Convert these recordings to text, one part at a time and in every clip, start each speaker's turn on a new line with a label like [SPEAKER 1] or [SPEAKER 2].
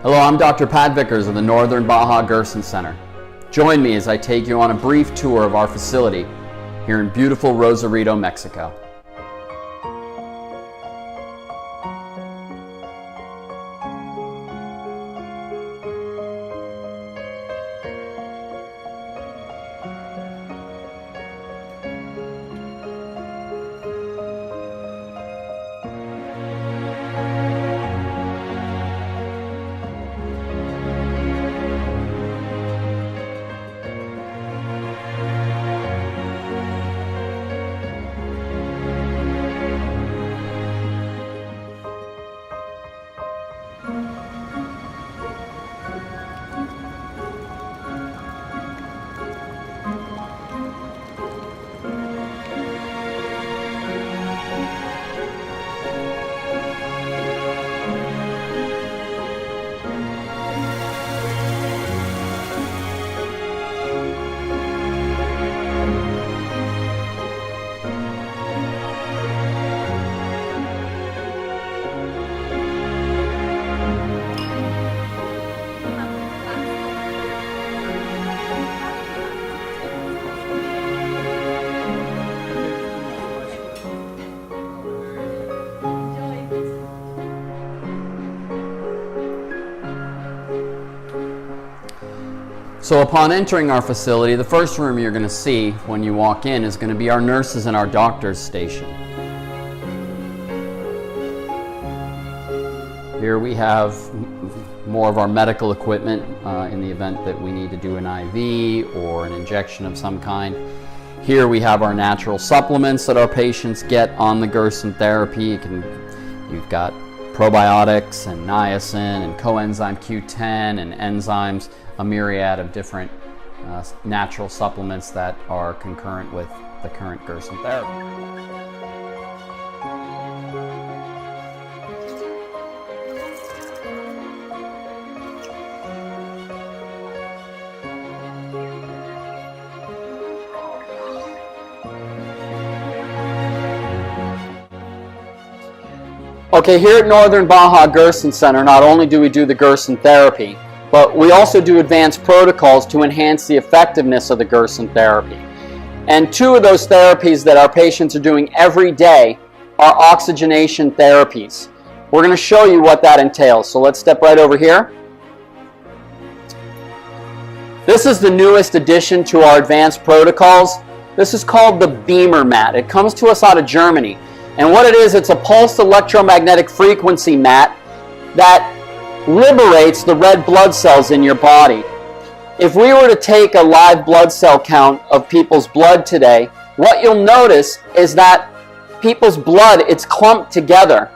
[SPEAKER 1] Hello, I'm Dr. Pat Vickers of the Northern Baja Gerson Center. Join me as I take you on a brief tour of our facility here in beautiful Rosarito, Mexico. So upon entering our facility, the first room you're going to see when you walk in is going to be our nurses and our doctors station. Here we have more of our medical equipment in the event that we need to do an IV or an injection of some kind. Here we have our natural supplements that our patients get on the Gerson therapy. You've got probiotics and niacin and coenzyme Q10 and enzymes, a myriad of different natural supplements that are concurrent with the current Gerson therapy. Okay, here at Northern Baja Gerson Center, not only do we do the Gerson therapy, but we also do advanced protocols to enhance the effectiveness of the Gerson therapy. And two of those therapies that our patients are doing every day are oxygenation therapies. We're going to show you what that entails. So let's step right over here. This is the newest addition to our advanced protocols. This is called the Beamer mat. It comes to us out of Germany. And what it is, it's a pulsed electromagnetic frequency mat that liberates the red blood cells in your body. If we were to take a live blood cell count of people's blood today, what you'll notice is that people's blood, it's clumped together.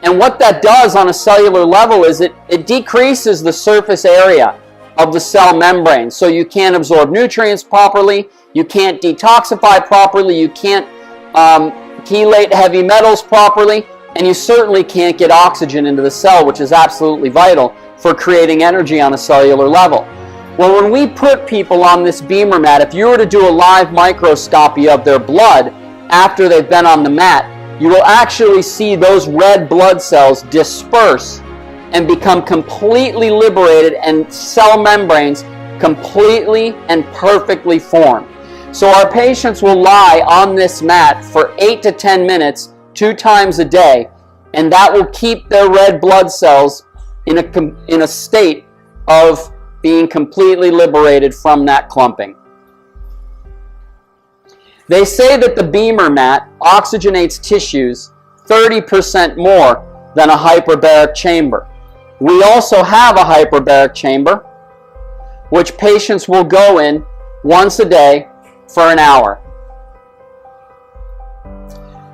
[SPEAKER 1] And what that does on a cellular level is it decreases the surface area of the cell membrane. So you can't absorb nutrients properly, you can't detoxify properly, you can't chelate heavy metals properly, and you certainly can't get oxygen into the cell, which is absolutely vital for creating energy on a cellular level. Well, when we put people on this Beamer mat, if you were to do a live microscopy of their blood after they've been on the mat, you will actually see those red blood cells disperse and become completely liberated and cell membranes completely and perfectly formed. So our patients will lie on this mat for 8 to 10 minutes 2 times a day, and that will keep their red blood cells in a state of being completely liberated from that clumping. They say that the Beamer mat oxygenates tissues 30% more than a hyperbaric chamber. We also have a hyperbaric chamber, which patients will go in once a day for an hour.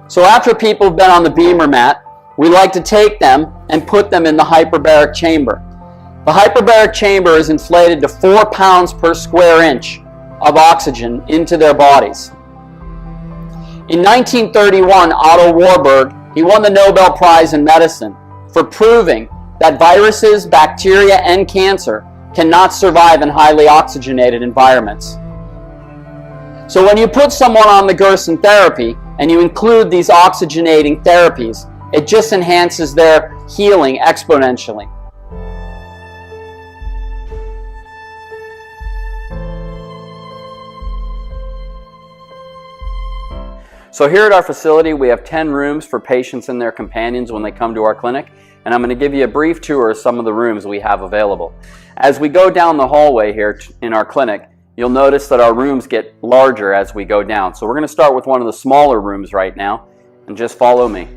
[SPEAKER 1] So after people have been on the Beamer mat, we like to take them and put them in the hyperbaric chamber. The hyperbaric chamber is inflated to 4 pounds per square inch of oxygen into their bodies. In 1931, Otto Warburg, he won the Nobel Prize in Medicine for proving that viruses, bacteria, and cancer cannot survive in highly oxygenated environments. So when you put someone on the Gerson therapy and you include these oxygenating therapies, it just enhances their healing exponentially. So here at our facility, we have 10 rooms for patients and their companions when they come to our clinic, and I'm going to give you a brief tour of some of the rooms we have available. As we go down the hallway here in our clinic, you'll notice that our rooms get larger as we go down. So we're going to start with one of the smaller rooms right now, and just follow me.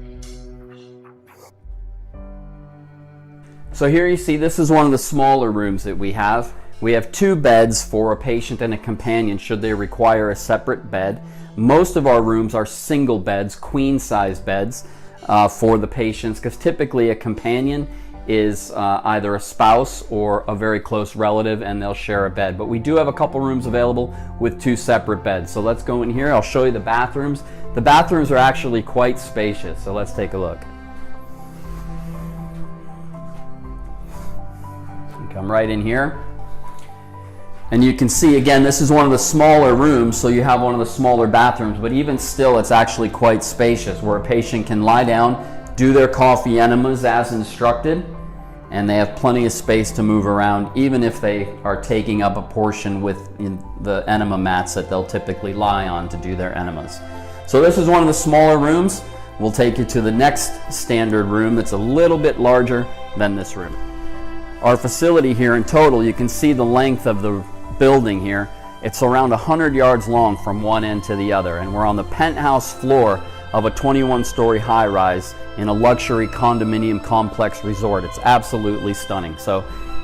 [SPEAKER 1] So here you see this is one of the smaller rooms that we have. We have 2 beds for a patient and a companion should they require a separate bed. Most of our rooms are single beds, queen size beds for the patients, because typically a companion is either a spouse or a very close relative and they'll share a bed. But we do have a couple rooms available with 2 separate beds. So let's go in here. I'll show you the bathrooms. The bathrooms are actually quite spacious, so let's take a look. Come right in here. And you can see, again, this is one of the smaller rooms, so you have one of the smaller bathrooms, but even still, it's actually quite spacious, where a patient can lie down, do their coffee enemas as instructed, and they have plenty of space to move around, even if they are taking up a portion with the enema mats that they'll typically lie on to do their enemas. So this is one of the smaller rooms. We'll take you to the next standard room that's a little bit larger than this room. Our facility here in total, you can see the length of the building here. It's around 100 yards long from one end to the other, and we're on the penthouse floor of a 21-story high-rise in a luxury condominium complex resort. It's absolutely stunning. So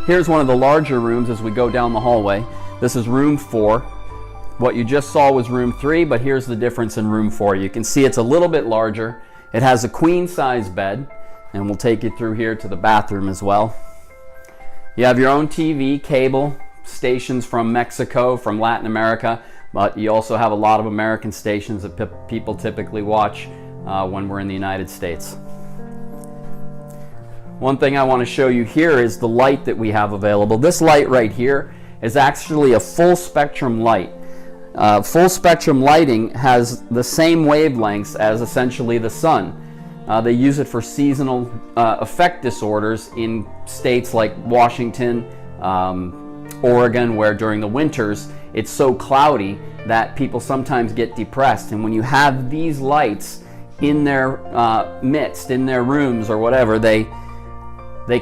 [SPEAKER 1] here's one of the larger rooms as we go down the hallway. This is room 4. What you just saw was room 3, but here's the difference in room 4. You can see it's a little bit larger. It has a queen-size bed, and we'll take you through here to the bathroom as well. You have your own TV, cable, stations from Mexico, from Latin America, but you also have a lot of American stations that people typically watch when we're in the United States. One thing I want to show you here is the light that we have available. This light right here is actually a full spectrum light. Full spectrum lighting has the same wavelengths as essentially the sun. They use it for seasonal effect disorders in states like Washington, Oregon, where during the winters it's so cloudy that people sometimes get depressed. And when you have these lights in their midst, in their rooms or whatever, they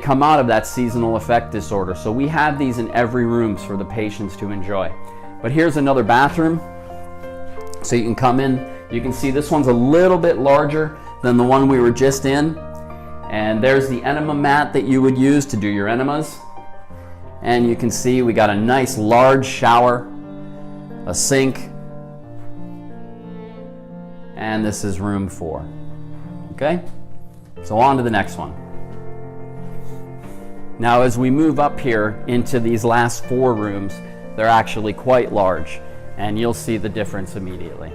[SPEAKER 1] come out of that seasonal effect disorder. So we have these in every room for the patients to enjoy. But here's another bathroom. So you can come in, you can see this one's a little bit larger than the one we were just in. And there's the enema mat that you would use to do your enemas. And you can see we got a nice large shower, a sink, and this is room 4. Okay? So on to the next one. Now as we move up here into these last 4 rooms, they're actually quite large, and you'll see the difference immediately.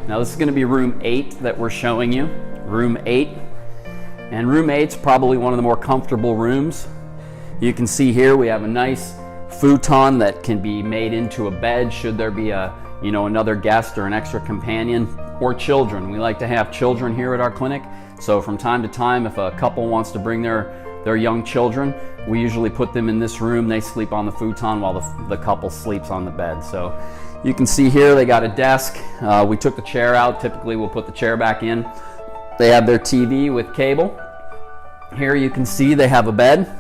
[SPEAKER 1] Now this is going to be room 8 that we're showing you, room 8. And room 8's probably one of the more comfortable rooms. You can see here we have a nice futon that can be made into a bed should there be another guest or an extra companion, or children. We like to have children here at our clinic. So from time to time, if a couple wants to bring their young children, we usually put them in this room. They sleep on the futon while the couple sleeps on the bed. So you can see here they got a desk. We took the chair out. Typically we'll put the chair back in. They have their TV with cable. Here you can see they have a bed.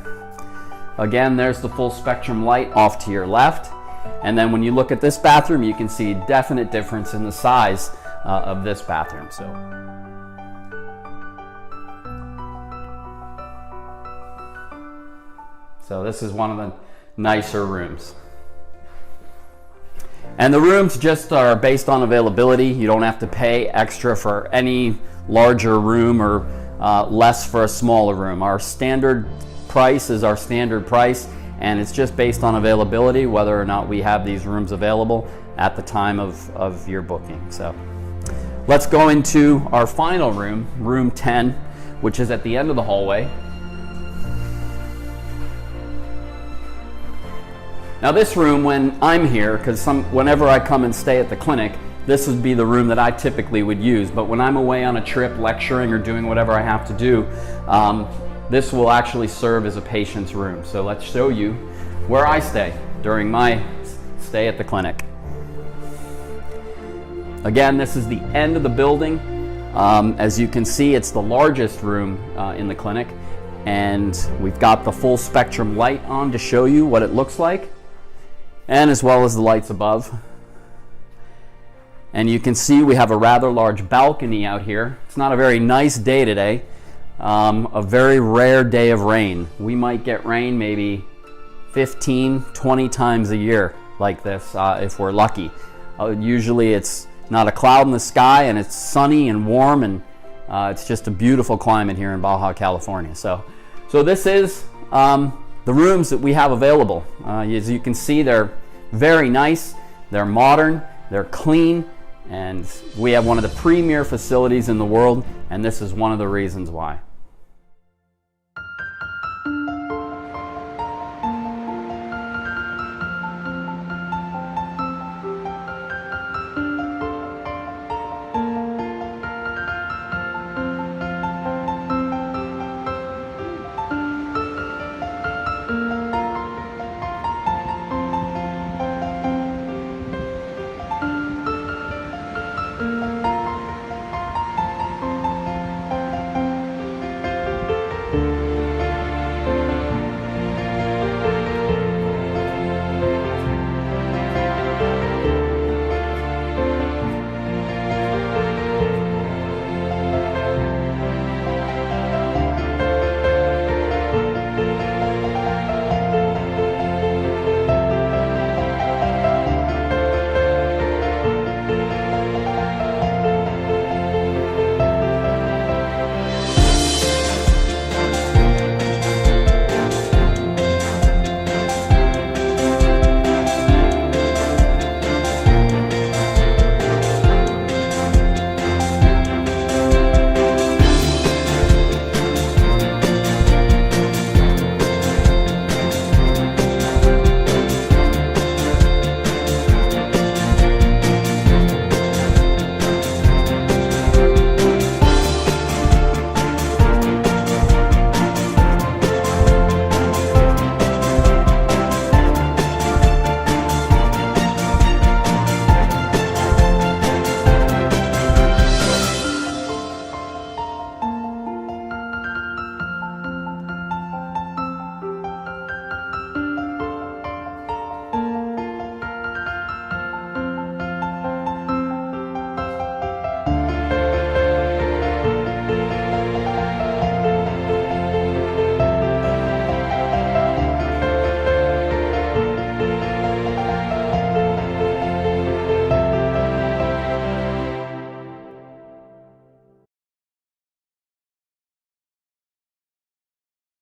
[SPEAKER 1] Again, there's the full spectrum light off to your left. And then when you look at this bathroom, you can see a definite difference in the size of this bathroom. So this is one of the nicer rooms. And the rooms just are based on availability. You don't have to pay extra for any larger room or less for a smaller room. Our standard price is our standard price, and it's just based on availability, whether or not we have these rooms available at the time of your booking. So let's go into our final room, room 10, which is at the end of the hallway. Now this room, when I'm here, because whenever I come and stay at the clinic, this would be the room that I typically would use. But when I'm away on a trip lecturing or doing whatever I have to do, this will actually serve as a patient's room. So let's show you where I stay during my stay at the clinic. Again, this is the end of the building. As you can see, it's the largest room in the clinic, and we've got the full spectrum light on to show you what it looks like, and as well as the lights above. And you can see we have a rather large balcony out here. It's not a very nice day today, a very rare day of rain. We might get rain maybe 15, 20 times a year like this if we're lucky. Usually it's not a cloud in the sky, and it's sunny and warm, and it's just a beautiful climate here in Baja California. So this is the rooms that we have available. As you can see, they're very nice, they're modern, they're clean, and we have one of the premier facilities in the world, and this is one of the reasons why.